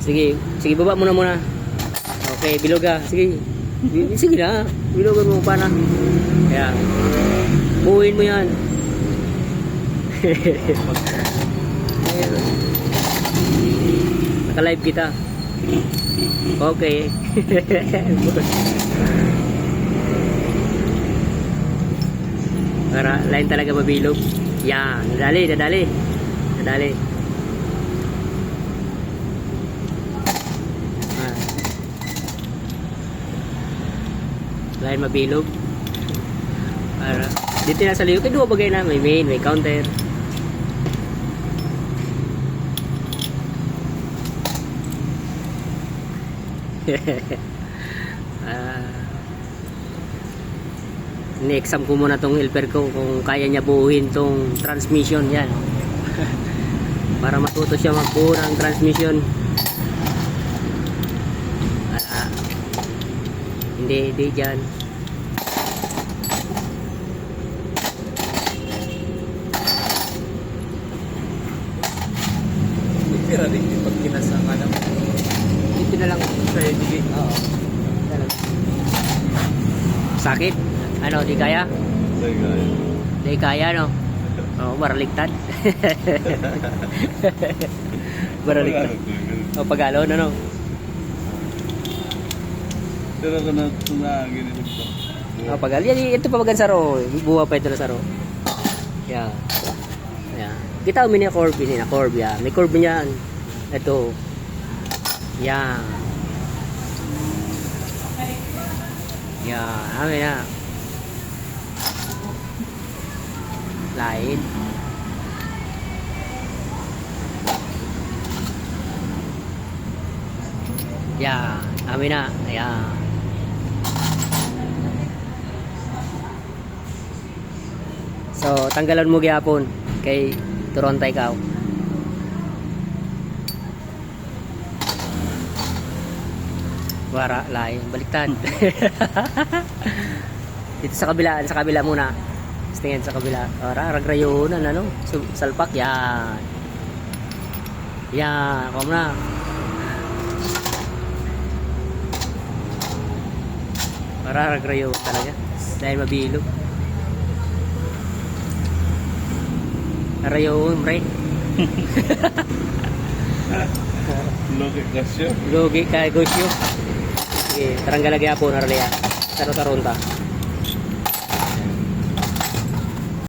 Sige, sige baba muna muna. Okay, bilog ah. Sige. Sige na. Bilogan mo pa na. Ayan. Buuin mo yan. Naka-live kita. Okay. Para line talaga mabilog. Yan. Nadali, nadali. Nadali. Line mabilog. Para dito na sa liyo. Kaya dua bagay na. May main, may counter. Ni-exam ko muna tong helper ko kung kaya niya buuhin tong transmission yan. Para matuto siya magbuo ng transmission. Hindi dyan. Tira rin yung pag kinasang ano. Dito na lang. Sige. Oo. Sakit? Ano, di kaya? Di kaya, no? Oo, maraligtad. Maraligtad. O, pag-alon, ano? Pero ka na tunagin ito. O, pag-alon. Yan, ito pa bagan saro. Buha pa ito na saro. Yan. Yan. Kita mo niya curve. Ini na curve, yan. May curve niyan. Ito. Yan. Yan. Amin na. Lain. Yan. Amin na. Ayan. So, tanggalan mo gyapon kay Toronto ikaw. Wara, lain. Baliktad. Dito sa kabila muna. Tingin sa kabila. Ora, ragrayunan, ano? Salpak, yan. Yan, kom na. Para ragrayo talaga. Dahil mabilog. Rayo, pre. Logi kasyo. Logi kay Gosyo. Sige, taranggalagya po naraliya. Taro-taronta.